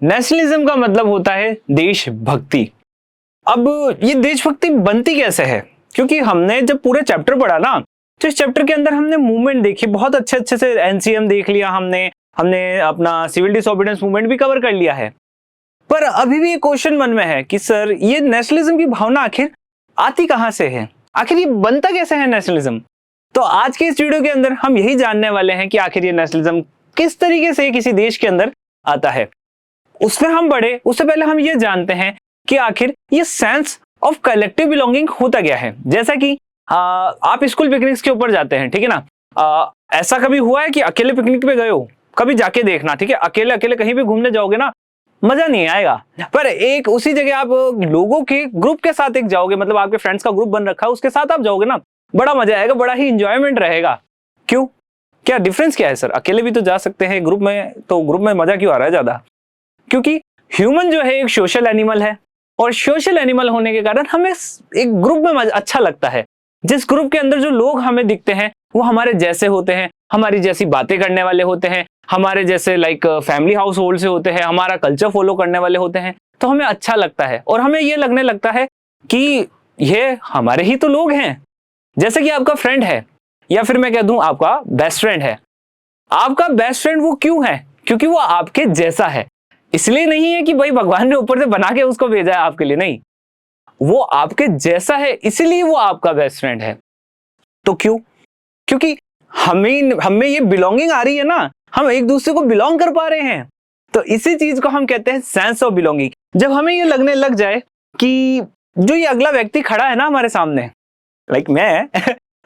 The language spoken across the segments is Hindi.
नेशनलिज्म का मतलब होता है देशभक्ति। अब ये देशभक्ति बनती कैसे है? क्योंकि हमने जब पूरे चैप्टर पढ़ा ना, तो इस चैप्टर के अंदर हमने मूवमेंट देखी, बहुत अच्छे से एनसीएम देख लिया हमने अपना सिविल डिसोबीडियंस मूवमेंट भी कवर कर लिया है। पर अभी भी क्वेश्चन मन में है कि सर ये नेशनलिज्म की भावना आखिर आती कहां से है, आखिर ये बनता कैसे है नेशनलिज्म? तो आज के इस वीडियो के अंदर हम यही जानने वाले हैं कि आखिर ये नेशनलिज्म किस तरीके से किसी देश के अंदर आता है। उसमें हम बढ़े उससे पहले हम ये जानते हैं कि आखिर ये सेंस ऑफ कलेक्टिव बिलोंगिंग होता क्या है। जैसा कि आप स्कूल पिकनिक्स के ऊपर जाते हैं, ठीक है ना, ऐसा कभी हुआ है कि अकेले पिकनिक पे गए हो? कभी जाके देखना, ठीक है, अकेले अकेले कहीं भी घूमने जाओगे ना, मजा नहीं आएगा। पर एक उसी जगह आप लोगों के ग्रुप के साथ एक जाओगे, मतलब आपके फ्रेंड्स का ग्रुप बन रखा है, उसके साथ आप जाओगे ना, बड़ा मजा आएगा, बड़ा ही इंजॉयमेंट रहेगा। क्यों? क्या डिफरेंस क्या है सर? अकेले भी तो जा सकते हैं, ग्रुप में तो ग्रुप में मजा क्यों आ रहा है ज्यादा? क्योंकि ह्यूमन जो है एक सोशल एनिमल है, और सोशल एनिमल होने के कारण हमें एक ग्रुप में अच्छा लगता है। जिस ग्रुप के अंदर जो लोग हमें दिखते हैं वो हमारे जैसे होते हैं, हमारी जैसी बातें करने वाले होते हैं, हमारे जैसे लाइक फैमिली हाउस होल्ड से होते हैं, हमारा कल्चर फॉलो करने वाले होते हैं, तो हमें अच्छा लगता है और हमें ये लगने लगता है कि ये हमारे ही तो लोग हैं। जैसे कि आपका फ्रेंड है, या फिर मैं कह दूं आपका बेस्ट फ्रेंड है। आपका बेस्ट फ्रेंड वो क्यों है? क्योंकि वो आपके जैसा है। इसलिए नहीं है कि भाई भगवान ने ऊपर से बना के उसको भेजा है आपके लिए, नहीं, वो आपके जैसा है इसलिए वो आपका बेस्ट फ्रेंड है। तो क्यों? क्योंकि हमें ये बिलोंगिंग आ रही है ना, हम एक दूसरे को बिलोंग कर पा रहे हैं। तो इसी चीज को हम कहते हैं सेंस ऑफ बिलोंगिंग। जब हमें ये लगने लग जाए कि जो ये अगला व्यक्ति खड़ा है ना हमारे सामने, लाइक मैं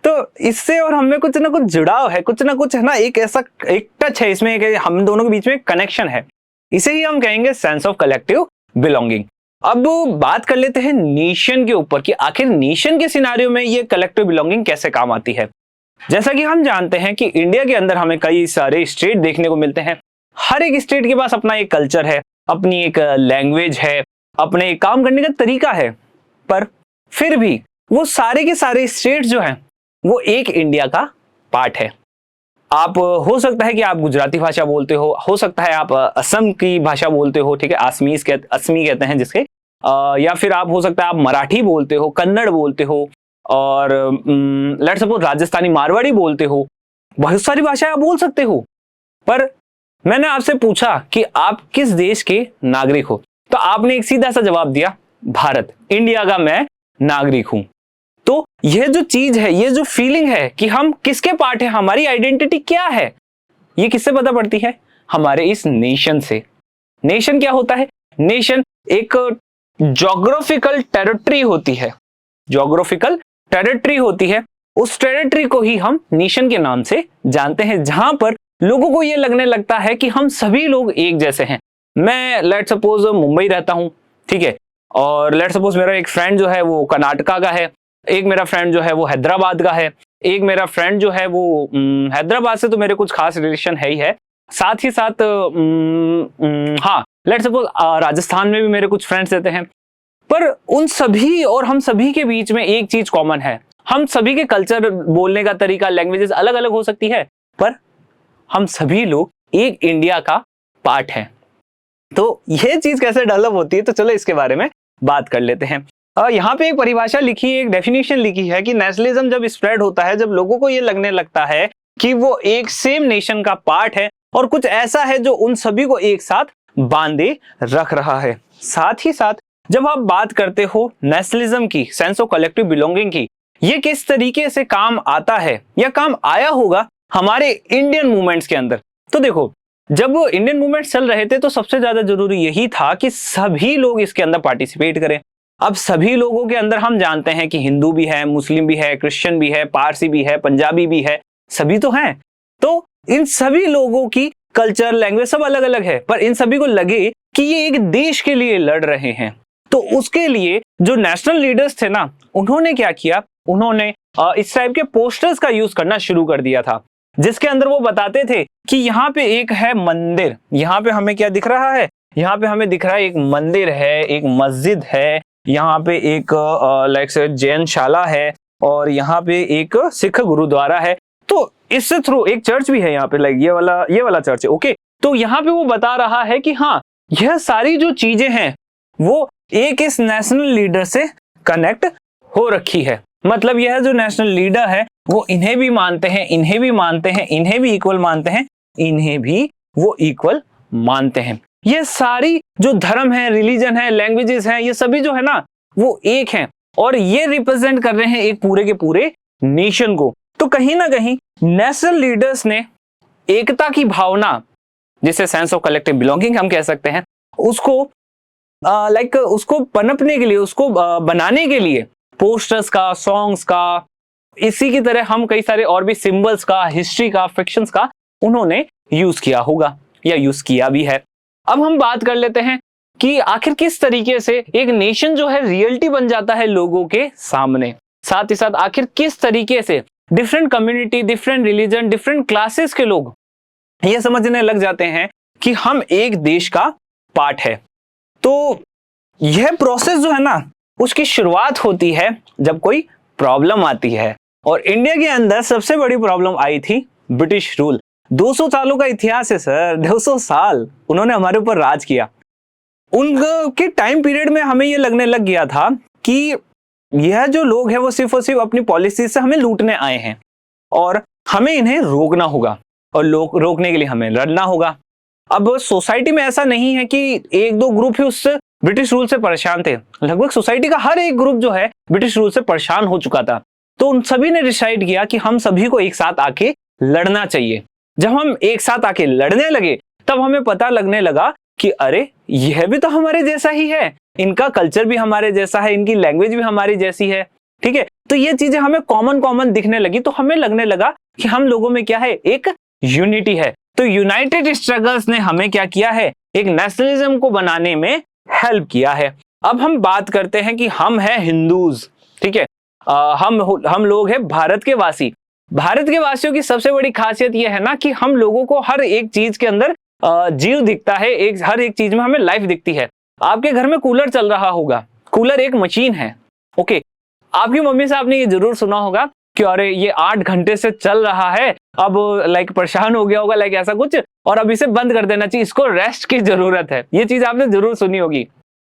तो इससे और हमें कुछ ना कुछ जुड़ाव है, कुछ ना कुछ है ना, एक ऐसा एक टच है इसमें कि हम दोनों के बीच में कनेक्शन है। इसे ही हम कहेंगे सेंस ऑफ कलेक्टिव बिलोंगिंग। अब बात कर लेते हैं नेशन के ऊपर कि आखिर नेशन के सिनारियो में ये कलेक्टिव बिलोंगिंग कैसे काम आती है। जैसा कि हम जानते हैं कि इंडिया के अंदर हमें कई सारे स्टेट देखने को मिलते हैं। हर एक स्टेट के पास अपना एक कल्चर है, अपनी एक लैंग्वेज है, अपने एक काम करने का तरीका है। पर फिर भी वो सारे के सारे स्टेट जो हैं वो एक इंडिया का पार्ट है। आप हो सकता है कि आप गुजराती भाषा बोलते हो सकता है आप असम की भाषा बोलते हो, ठीक है, असमी कहते हैं जिसके, या फिर आप हो सकता है आप मराठी बोलते हो, कन्नड़ बोलते हो, और लेट्स सपोज राजस्थानी मारवाड़ी बोलते हो। बहुत सारी भाषाएं आप बोल सकते हो। पर मैंने आपसे पूछा कि आप किस देश के नागरिक हो, तो आपने एक सीधा सा जवाब दिया, भारत, इंडिया का मैं नागरिक हूं। तो यह जो चीज है, ये जो फीलिंग है कि हम किसके पार्ट है, हमारी आइडेंटिटी क्या है, ये किससे पता पड़ती है? हमारे इस नेशन से। नेशन क्या होता है? नेशन एक ज्योग्राफिकल टेरिटरी होती है, ज्योग्राफिकल टेरिटरी होती है। उस टेरिटरी को ही हम नेशन के नाम से जानते हैं, जहां पर लोगों को यह लगने लगता है कि हम सभी लोग एक जैसे हैं। मैं लेट्स सपोज मुंबई रहता हूं, ठीक है, और लेट्स सपोज मेरा एक फ्रेंड जो है वो कर्नाटका का है, एक मेरा फ्रेंड जो है वो हैदराबाद का है, एक मेरा फ्रेंड जो है वो हैदराबाद से तो मेरे कुछ खास रिलेशन है ही है, साथ ही साथ हाँ लेट्स सपोज राजस्थान में भी मेरे कुछ फ्रेंड्स रहते हैं। पर उन सभी और हम सभी के बीच में एक चीज कॉमन है, हम सभी के कल्चर, बोलने का तरीका, लैंग्वेजेस अलग अलग हो सकती है, पर हम सभी लोग एक इंडिया का पार्ट हैं। तो यह चीज कैसे डेवलप होती है, तो चलो इसके बारे में बात कर लेते हैं। यहाँ पे एक परिभाषा लिखी है, एक डेफिनेशन लिखी है कि नेशनलिज्म जब स्प्रेड होता है, जब लोगों को ये लगने लगता है कि वो एक सेम नेशन का पार्ट है और कुछ ऐसा है जो उन सभी को एक साथ बांधे रख रहा है। साथ ही साथ जब आप बात करते हो नेशनलिज्म की, सेंस ऑफ कलेक्टिव बिलोंगिंग की, ये किस तरीके से काम आता है या काम आया होगा हमारे इंडियन मूवमेंट्स के अंदर। तो देखो, जब इंडियन मूवमेंट चल रहे थे तो सबसे ज्यादा जरूरी यही था कि सभी लोग इसके अंदर पार्टिसिपेट करें। अब सभी लोगों के अंदर हम जानते हैं कि हिंदू भी है, मुस्लिम भी है, क्रिश्चियन भी है, पारसी भी है, पंजाबी भी है, सभी तो हैं। तो इन सभी लोगों की कल्चर, लैंग्वेज सब अलग अलग है, पर इन सभी को लगे कि ये एक देश के लिए लड़ रहे हैं। तो उसके लिए जो नेशनल लीडर्स थे ना, उन्होंने क्या किया, उन्होंने इस टाइप के पोस्टर्स का यूज करना शुरू कर दिया था, जिसके अंदर वो बताते थे कि यहाँ पे एक है मंदिर, यहाँ पे हमें क्या दिख रहा है, यहाँ पे हमें दिख रहा है एक मंदिर है, एक मस्जिद है, यहाँ पे एक लाइक से जैन शाला है, और यहाँ पे एक सिख गुरुद्वारा है। तो इससे थ्रू एक चर्च भी है यहाँ पे, लाइक ये वाला चर्च है, ओके। तो यहाँ पे वो बता रहा है कि हाँ, यह सारी जो चीजें हैं वो एक इस नेशनल लीडर से कनेक्ट हो रखी है। मतलब यह जो नेशनल लीडर है वो इन्हें भी मानते हैं, इन्हें भी मानते हैं, इन्हें भी इक्वल मानते हैं, इन्हें भी वो इक्वल मानते हैं। ये सारी जो धर्म है, रिलीजन है, लैंग्वेजेस हैं, ये सभी जो है ना वो एक हैं और ये रिप्रेजेंट कर रहे हैं एक पूरे के पूरे नेशन को। तो कहीं ना कहीं नेशनल लीडर्स ने एकता की भावना, जिसे सेंस ऑफ कलेक्टिव बिलोंगिंग हम कह सकते हैं, उसको उसको पनपने के लिए, उसको बनाने के लिए पोस्टर्स का, सॉन्ग्स का, इसी की तरह हम कई सारे और भी सिंबल्स का, हिस्ट्री का, फिक्शंस का उन्होंने यूज किया होगा या यूज किया भी है। अब हम बात कर लेते हैं कि आखिर किस तरीके से एक नेशन जो है रियलिटी बन जाता है लोगों के सामने। साथ ही साथ आखिर किस तरीके से different community, different religion, different classes के लोग ये समझने लग जाते हैं कि हम एक देश का पार्ट है। तो यह प्रोसेस जो है ना उसकी शुरुआत होती है जब कोई प्रॉब्लम आती है। और इंडिया के अंदर सबसे बड़ी प्रॉब्लम आई थी ब्रिटिश रूल। 200 सालों का इतिहास है सर, 200 साल उन्होंने हमारे ऊपर राज किया। उनके टाइम पीरियड में हमें यह लगने लग गया था कि यह जो लोग हैं वो सिर्फ और सिर्फ अपनी पॉलिसी से हमें लूटने आए हैं और हमें इन्हें रोकना होगा और रोकने के लिए हमें लड़ना होगा। अब सोसाइटी में ऐसा नहीं है कि एक दो ग्रुप ही उस ब्रिटिश रूल से परेशान थे, लगभग सोसाइटी का हर एक ग्रुप जो है ब्रिटिश रूल से परेशान हो चुका था। तो उन सभी ने डिसाइड किया कि हम सभी को एक साथ आके लड़ना चाहिए। जब हम एक साथ आके लड़ने लगे तब हमें पता लगने लगा कि अरे यह भी तो हमारे जैसा ही है, इनका कल्चर भी हमारे जैसा है, इनकी लैंग्वेज भी हमारी जैसी है, ठीक है। तो ये चीजें हमें कॉमन दिखने लगी। तो हमें लगने लगा कि हम लोगों में क्या है, एक यूनिटी है। तो यूनाइटेड स्ट्रगल्स ने हमें क्या किया है, एक नेशनलिज्म को बनाने में हेल्प किया है। अब हम बात करते हैं कि हम हैं हिंदूज, ठीक है। हम लोग हैं भारत के वासी। भारत के वासियों की सबसे बड़ी खासियत यह है ना कि हम लोगों को हर एक चीज के अंदर जीव दिखता है, हर एक चीज में हमें लाइफ दिखती है। आपके घर में कूलर चल रहा होगा, कूलर एक मशीन है, ओके। आपकी मम्मी से आपने ये जरूर सुना होगा कि अरे ये 8 घंटे से चल रहा है, अब परेशान हो गया होगा, ऐसा कुछ, और अब इसे बंद कर देना चाहिए, इसको रेस्ट की जरूरत है। ये चीज आपने जरूर सुनी होगी।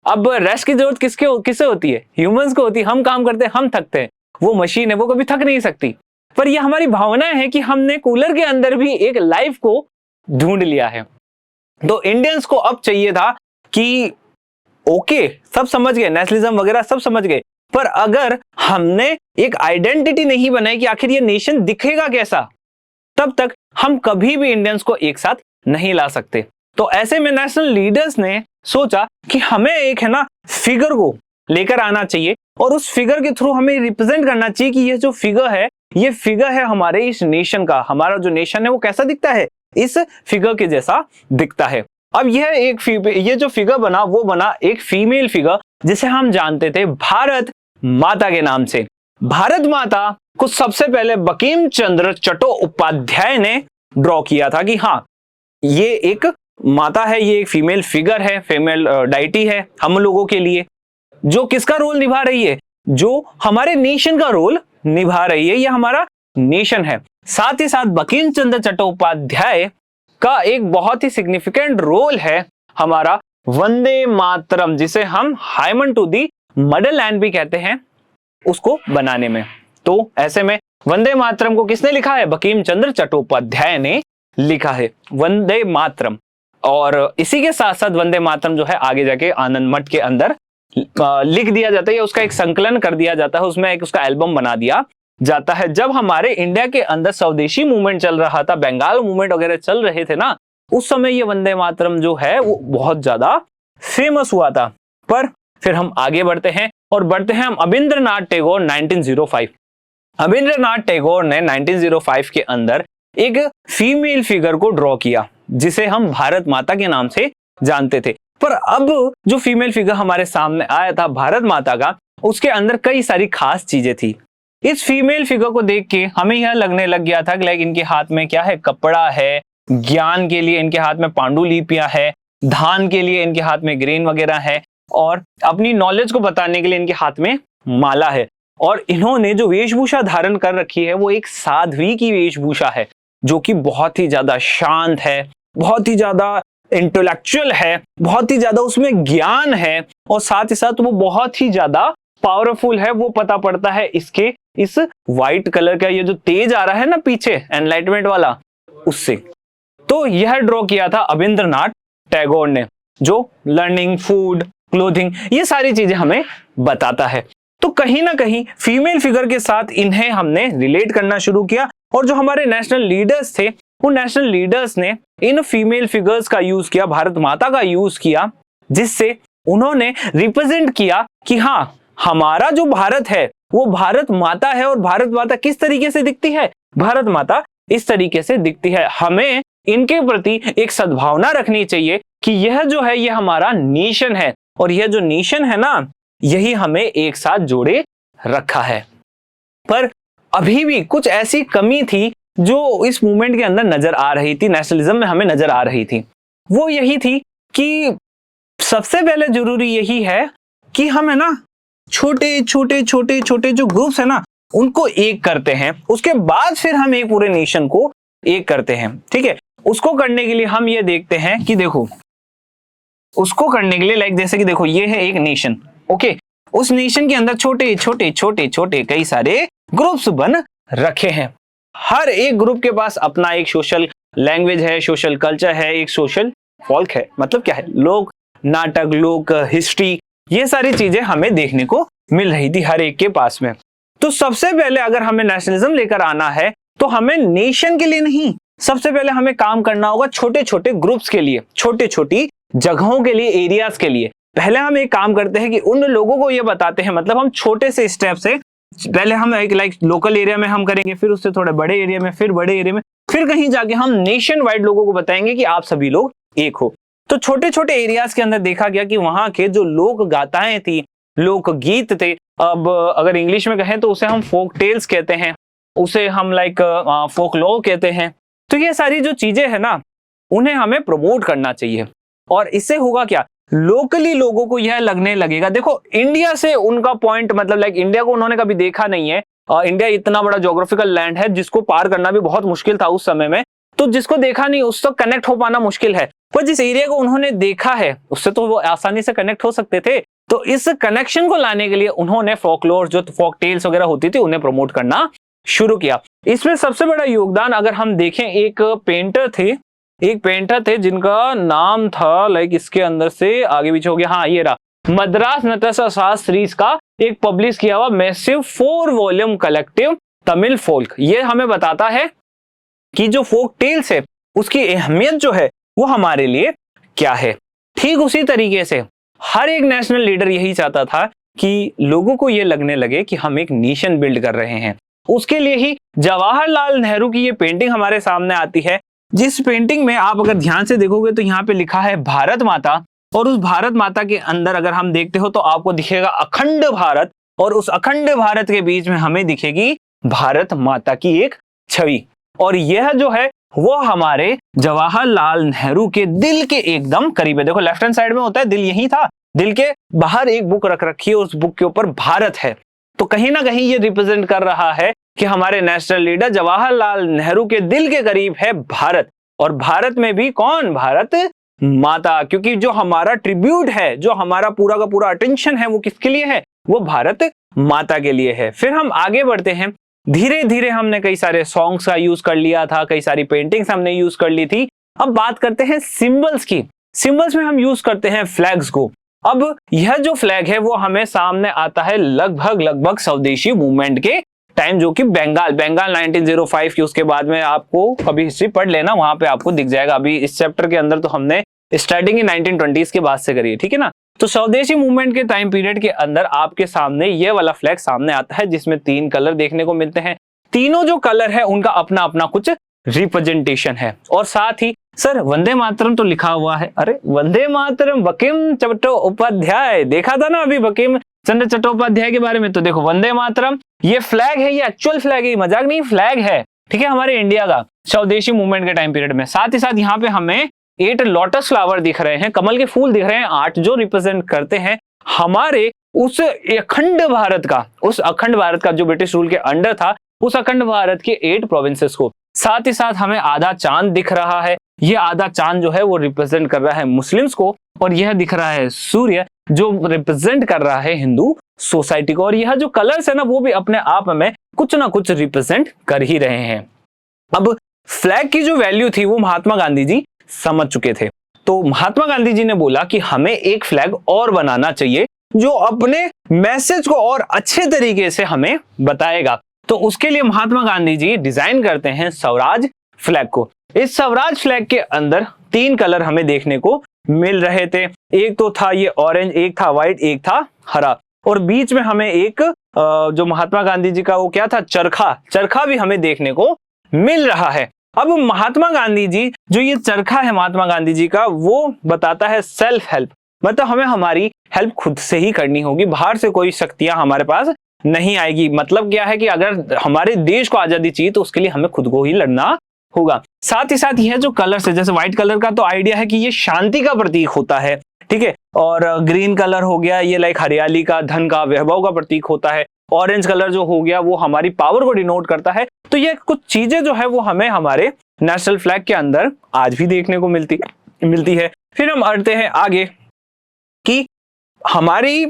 अब रेस्ट की जरूरत किससे होती है? ह्यूमंस को होती है। हम काम करते हैं, हम थकते हैं, वो मशीन है, वो कभी थक नहीं सकती। पर ये हमारी भावना है कि हमने कूलर के अंदर भी एक लाइफ को ढूंढ लिया है। तो इंडियंस को अब चाहिए था कि ओके, सब समझ गए, नेशनलिज्म वगैरह सब समझ गए, पर अगर हमने एक आइडेंटिटी नहीं बनाई कि आखिर ये नेशन दिखेगा कैसा, तब तक हम कभी भी इंडियंस को एक साथ नहीं ला सकते। तो ऐसे में नेशनल लीडर्स ने सोचा कि हमें एक है ना फिगर को लेकर आना चाहिए और उस फिगर के थ्रू हमें रिप्रेजेंट करना चाहिए कि ये जो फिगर है, ये फिगर है हमारे इस नेशन का। हमारा जो नेशन है वो कैसा दिखता है, इस फिगर के जैसा दिखता है। अब ये जो फिगर बना वो बना एक फीमेल फिगर, जिसे हम जानते थे भारत माता के नाम से। भारत माता को सबसे पहले बंकिम चंद्र चट्टोपाध्याय ने ड्रॉ किया था कि हाँ, ये एक माता है, ये एक फीमेल फिगर है, फीमेल डाइटी है हम लोगों के लिए, जो किसका रोल निभा रही है, जो हमारे नेशन का रोल निभा रही है। ये हमारा नेशन है। साथ ही साथ बंकिम चंद्र चट्टोपाध्याय का एक बहुत ही सिग्निफिकेंट रोल है हमारा वंदे मातरम, जिसे हम हाइमन टू दी मदरलैंड भी कहते हैं, उसको बनाने में। तो ऐसे में वंदे मातरम को किसने लिखा है? बंकिम चंद्र चट्टोपाध्याय ने लिखा है वंदे मातरम। और इसी के साथ साथ वंदे मातरम जो है आगे जाके आनंद मठ के अंदर लिख दिया जाता है, उसका एक संकलन कर दिया जाता है, उसमें एक उसका एल्बम बना दिया जाता है। जब हमारे इंडिया के अंदर स्वदेशी मूवमेंट चल रहा था, बंगाल मूवमेंट वगैरह चल रहे थे ना, उस समय ये वंदे मातरम जो है वो बहुत ज्यादा फेमस हुआ था। पर फिर हम आगे बढ़ते हैं और बढ़ते हैं हम अबिंद्रनाथ टैगोर 1905। अबिंद्रनाथ टैगोर ने 1905 के अंदर एक फीमेल फिगर को ड्रॉ किया, जिसे हम भारत माता के नाम से जानते थे। पर अब जो फीमेल फिगर हमारे सामने आया था भारत माता का, उसके अंदर कई सारी खास चीजें थी। इस फीमेल फिगर को देख के हमें यह लगने लग गया था कि इनके हाथ में क्या है, कपड़ा है, ज्ञान के लिए इनके हाथ में पांडुलिपियां है, धान के लिए इनके हाथ में ग्रेन वगैरह है, और अपनी नॉलेज को बताने के लिए इनके हाथ में माला है। और इन्होंने जो वेशभूषा धारण कर रखी है वो एक साध्वी की वेशभूषा है, जो कि बहुत ही ज्यादा शांत है, बहुत ही ज्यादा इंटेलेक्चुअल है, बहुत ही ज्यादा उसमें ज्ञान है, और साथ ही साथ वो बहुत ही ज्यादा पावरफुल है, वो पता पड़ता है इसके इस व्हाइट कलर का ये जो तेज आ रहा है ना पीछे एनलाइटमेंट वाला, उससे। तो यह ड्रॉ किया था अबिंद्रनाथ टैगोर ने, जो लर्निंग, फूड, क्लोथिंग, ये सारी चीजें हमें बताता है। तो कहीं ना कहीं फीमेल फिगर के साथ इन्हें हमने रिलेट करना शुरू किया, और जो हमारे नेशनल लीडर्स थे, वो नेशनल लीडर्स ने इन फीमेल फिगर्स का यूज किया, भारत माता का यूज किया, जिससे उन्होंने रिप्रेजेंट किया कि हाँ, हमारा जो भारत है वो भारत माता है, और भारत माता किस तरीके से दिखती है, भारत माता इस तरीके से दिखती है। हमें इनके प्रति एक सद्भावना रखनी चाहिए कि यह जो है ये हमारा नेशन है, और यह जो नेशन है ना, यही हमें एक साथ जोड़े रखा है। पर अभी भी कुछ ऐसी कमी थी जो इस मूवमेंट के अंदर नजर आ रही थी, नेशनलिज्म में हमें नजर आ रही थी। वो यही थी कि सबसे पहले जरूरी यही है कि हम है ना छोटे छोटे छोटे छोटे जो ग्रुप्स है ना उनको एक करते हैं, उसके बाद फिर हम एक पूरे नेशन को एक करते हैं। ठीक है, उसको करने के लिए हम ये देखते हैं कि देखो, उसको करने के लिए लाइक जैसे कि देखो ये है एक नेशन, ओके, उस नेशन के अंदर छोटे छोटे छोटे छोटे कई सारे ग्रुप्स बन रखे हैं। हर एक ग्रुप के पास अपना एक सोशल लैंग्वेज है, सोशल कल्चर है, एक सोशल फॉल्क है। मतलब क्या है, लोक नाटक, लोक हिस्ट्री, ये सारी चीजें हमें देखने को मिल रही थी हर एक के पास में। तो सबसे पहले अगर हमें नेशनलिज्म लेकर आना है तो हमें नेशन के लिए नहीं, सबसे पहले हमें काम करना होगा छोटे छोटे ग्रुप्स के लिए, छोटे छोटी जगहों के लिए, एरियाज के लिए। पहले हम एक काम करते हैं कि उन लोगों को ये बताते हैं, मतलब हम छोटे से स्टेप से, पहले हम एक लाइक लोकल एरिया में हम करेंगे, फिर उससे थोड़े बड़े एरिया में, फिर बड़े एरिया में, फिर कहीं जाके हम नेशन वाइड लोगों को बताएंगे कि आप सभी लोग एक हो। तो छोटे छोटे एरियाज के अंदर देखा गया कि वहां के जो लोक गाथाएं थी, लोक गीत थे, अब अगर इंग्लिश में कहें तो उसे हम फोक टेल्स कहते हैं, उसे हम लाइक फोकलोर कहते हैं। तो ये सारी जो चीजें है ना, उन्हें हमें प्रमोट करना चाहिए। और इससे होगा क्या, लोकली लोगों को यह लगने लगेगा, देखो इंडिया से उनका पॉइंट, मतलब लाइक इंडिया को उन्होंने कभी देखा नहीं है, इंडिया इतना बड़ा ज्योग्राफिकल लैंड है जिसको पार करना भी बहुत मुश्किल था उस समय में, तो जिसको देखा नहीं उससे कनेक्ट हो पाना मुश्किल है। पर जिस एरिया को उन्होंने देखा है उससे तो वो आसानी से कनेक्ट हो सकते थे। तो इस कनेक्शन को लाने के लिए उन्होंने फोकलोर, जो फोक टेल्स वगैरह होती थी, उन्हें प्रमोट करना शुरू किया। इसमें सबसे बड़ा योगदान अगर हम देखें, एक पेंटर थे जिनका नाम था लाइक इसके अंदर से आगे पीछे हो गया, हाँ ये रहा, मद्रास नटराज शास्त्रीज का एक पब्लिश किया हुआ massive 4 volume collective Tamil folk. ये हमें बताता है कि जो फोक टेल्स है उसकी अहमियत जो है वो हमारे लिए क्या है। ठीक उसी तरीके से हर एक नेशनल लीडर यही चाहता था कि लोगों को ये लगने लगे कि हम एक नेशन बिल्ड कर रहे हैं। उसके लिए ही जवाहरलाल नेहरू की ये पेंटिंग हमारे सामने आती है, जिस पेंटिंग में आप अगर ध्यान से देखोगे तो यहाँ पे लिखा है भारत माता, और उस भारत माता के अंदर अगर हम देखते हो तो आपको दिखेगा अखंड भारत, और उस अखंड भारत के बीच में हमें दिखेगी भारत माता की एक छवि। और यह जो है वो हमारे जवाहरलाल नेहरू के दिल के एकदम करीब है। देखो लेफ्ट हैंड साइड में होता है दिल, यही था, दिल के बाहर एक बुक रख रखी है, उस बुक के ऊपर भारत है। तो कहीं ना कहीं ये रिप्रेजेंट कर रहा है कि हमारे नेशनल लीडर जवाहरलाल नेहरू के दिल के करीब है भारत। और भारत में भी कौन, भारत माता, क्योंकि जो हमारा ट्रिब्यूट है, जो हमारा पूरा का पूरा अटेंशन है, वो किसके लिए है, वो भारत माता के लिए है। फिर हम आगे बढ़ते हैं, धीरे धीरे हमने कई सारे सॉन्ग्स का यूज कर लिया था, कई सारी पेंटिंग्स हमने यूज कर ली थी। अब बात करते हैं सिंबल्स की। सिंबल्स में हम यूज करते हैं फ्लैग्स को। अब यह जो फ्लैग है वो हमें सामने आता है लगभग स्वदेशी मूवमेंट के टाइम, जो कि बंगाल 1905 की, उसके बाद में आपको कभी हिस्ट्री पढ़ लेना, वहां पे आपको दिख जाएगा। अभी इस चैप्टर के अंदर तो हमने स्टार्टिंग ही 1920s के बाद से करी है, ठीक है ना। तो स्वदेशी मूवमेंट के टाइम पीरियड के अंदर आपके सामने ये वाला फ्लैग सामने आता है, जिसमें 3 कलर देखने को मिलते हैं। तीनों जो कलर है उनका अपना अपना कुछ रिप्रेजेंटेशन है। और साथ ही सर वंदे मातरम तो लिखा हुआ है, अरे वंदे मातरम बंकिम चट्टोपाध्याय, देखा था ना अभी बंकिम चंद्र चट्टोपाध्याय के बारे में। तो देखो वंदे मातरम ये फ्लैग है, ये एक्चुअल फ्लैग है, मजाक नहीं, फ्लैग है, ठीक है, हमारे इंडिया का स्वदेशी मूवमेंट के टाइम पीरियड में। साथ ही साथ यहाँ पे हमें 8 लोटस फ्लावर दिख रहे हैं, कमल के फूल दिख रहे हैं, 8 जो रिप्रेजेंट करते हैं हमारे उस अखंड भारत का, उस अखंड भारत का जो ब्रिटिश रूल के अंडर था, उस अखंड भारत के 8 प्रोविंसेस को। साथ ही साथ हमें आधा चांद दिख रहा है, ये आधा चांद जो है वो रिप्रेजेंट कर रहा है मुस्लिम्स को, और यह दिख रहा है सूर्य जो रिप्रेजेंट कर रहा है हिंदू सोसाइटी को। और यह जो कलर्स है ना वो भी अपने आप में कुछ ना कुछ रिप्रेजेंट कर ही रहे हैं। अब फ्लैग की जो वैल्यू थी वो महात्मा गांधी जी समझ चुके थे, तो महात्मा गांधी जी ने बोला कि हमें एक फ्लैग और बनाना चाहिए जो अपने मैसेज को और अच्छे तरीके से हमें बताएगा। तो उसके लिए महात्मा गांधी जी डिजाइन करते हैं स्वराज फ्लैग को। इस स्वराज फ्लैग के अंदर 3 कलर हमें देखने को मिल रहे थे। एक तो था ये ऑरेंज, एक था व्हाइट, एक था हरा, और बीच में हमें एक जो महात्मा गांधी जी का वो क्या था, चरखा भी हमें देखने को मिल रहा है। अब महात्मा गांधी जी जो ये चरखा है महात्मा गांधी जी का, वो बताता है सेल्फ हेल्प, मतलब हमें हमारी हेल्प खुद से ही करनी होगी, बाहर से कोई शक्तियां हमारे पास नहीं आएगी। मतलब क्या है कि अगर हमारे देश को आजादी चाहिए तो उसके लिए हमें खुद को ही लड़ना होगा। साथ ही साथ यह जो कलर है, जैसे व्हाइट कलर का तो आइडिया है कि ये शांति का प्रतीक होता है, ठीक है, और ग्रीन कलर हो गया ये लाइक हरियाली का, धन का, वैभव का प्रतीक होता है। ऑरेंज कलर जो हो गया वो हमारी पावर को डिनोट करता है। तो ये कुछ चीजें जो है वो हमें हमारे नेशनल फ्लैग के अंदर आज भी देखने को मिलती है। फिर हम बढ़ते हैं आगे कि हमारी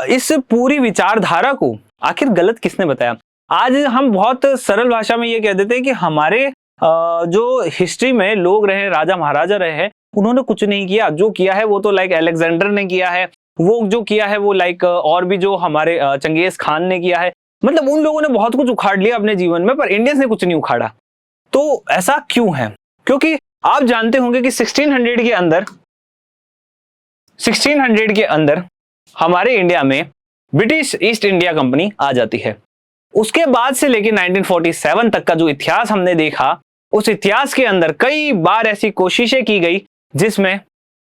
इस पूरी विचारधारा को आखिर गलत किसने बताया। आज हम बहुत सरल भाषा में ये कह देते हैं कि हमारे जो हिस्ट्री में लोग रहे, राजा महाराजा रहे हैं, उन्होंने कुछ नहीं किया। जो किया है वो तो लाइक अलेक्जेंडर ने किया है, वो जो किया है वो लाइक और भी जो हमारे चंगेज खान ने किया है। मतलब उन लोगों ने बहुत कुछ उखाड़ लिया अपने जीवन में, पर इंडियंस ने कुछ नहीं उखाड़ा। तो ऐसा क्यों है? क्योंकि आप जानते होंगे कि 1600 के अंदर हमारे इंडिया में ब्रिटिश ईस्ट इंडिया कंपनी आ जाती है। उसके बाद से लेकर 1947 तक का जो इतिहास हमने देखा, उस इतिहास के अंदर कई बार ऐसी कोशिशें की गई जिसमें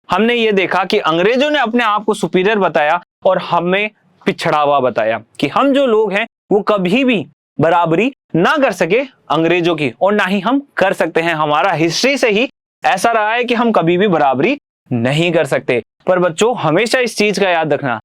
हमने ये देखा कि अंग्रेजों ने अपने आप को सुपीरियर बताया और हमें पिछड़ा हुआ बताया कि हम जो लोग हैं वो कभी भी बराबरी ना कर सके अंग्रेजों की, और ना ही हम कर सकते हैं। हमारा हिस्ट्री से ही ऐसा रहा है कि हम कभी भी बराबरी नहीं कर सकते। पर बच्चों हमेशा इस चीज का याद रखना,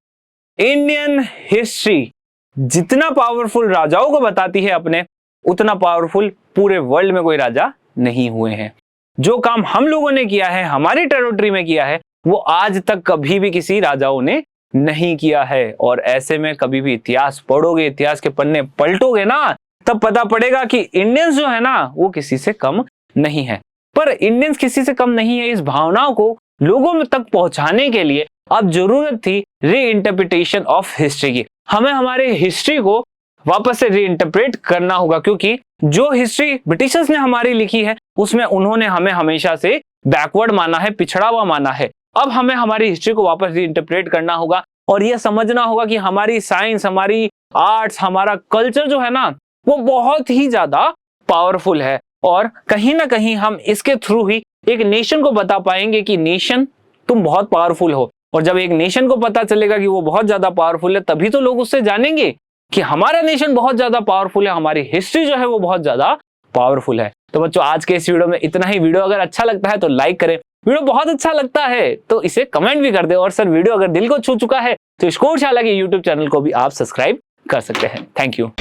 इंडियन हिस्ट्री जितना पावरफुल राजाओं को बताती है अपने, उतना पावरफुल पूरे वर्ल्ड में कोई राजा नहीं हुए हैं। जो काम हम लोगों ने किया है, हमारी टेरिटरी में किया है, वो आज तक कभी भी किसी राजाओं ने नहीं किया है। और ऐसे में कभी भी इतिहास पढ़ोगे, इतिहास के पन्ने पलटोगे ना, तब पता पड़ेगा कि इंडियंस जो है ना वो किसी से कम नहीं है। पर इंडियंस किसी से कम नहीं है, इस भावनाओं को लोगों में तक पहुंचाने के लिए अब जरूरत थी रीइंटरप्रिटेशन ऑफ हिस्ट्री की। हमें हमारे हिस्ट्री को वापस से रीइंटरप्रेट करना होगा, क्योंकि जो हिस्ट्री ब्रिटिशर्स ने हमारी लिखी है उसमें उन्होंने हमें हमेशा से बैकवर्ड माना है, पिछड़ा हुआ माना है। अब हमें हमारी हिस्ट्री को वापस रीइंटरप्रेट करना होगा और यह समझना होगा कि हमारी साइंस, हमारी आर्ट्स, हमारा कल्चर जो है ना वो बहुत ही ज्यादा पावरफुल है, और कहीं ना कहीं हम इसके थ्रू ही एक नेशन को बता पाएंगे कि नेशन तुम बहुत पावरफुल हो। और जब एक नेशन को पता चलेगा कि वो बहुत ज्यादा पावरफुल है, तभी तो लोग उससे जानेंगे कि हमारा नेशन बहुत ज्यादा पावरफुल है, हमारी हिस्ट्री जो है वो बहुत ज्यादा पावरफुल है। तो बच्चों आज के इस वीडियो में इतना ही। वीडियो अगर अच्छा लगता है तो लाइक करें, वीडियो बहुत अच्छा लगता है तो इसे कमेंट भी कर दे, और सर वीडियो अगर दिल को छू चुका है तो स्कोर शाला के यूट्यूब चैनल को भी आप सब्सक्राइब कर सकते हैं। Thank you.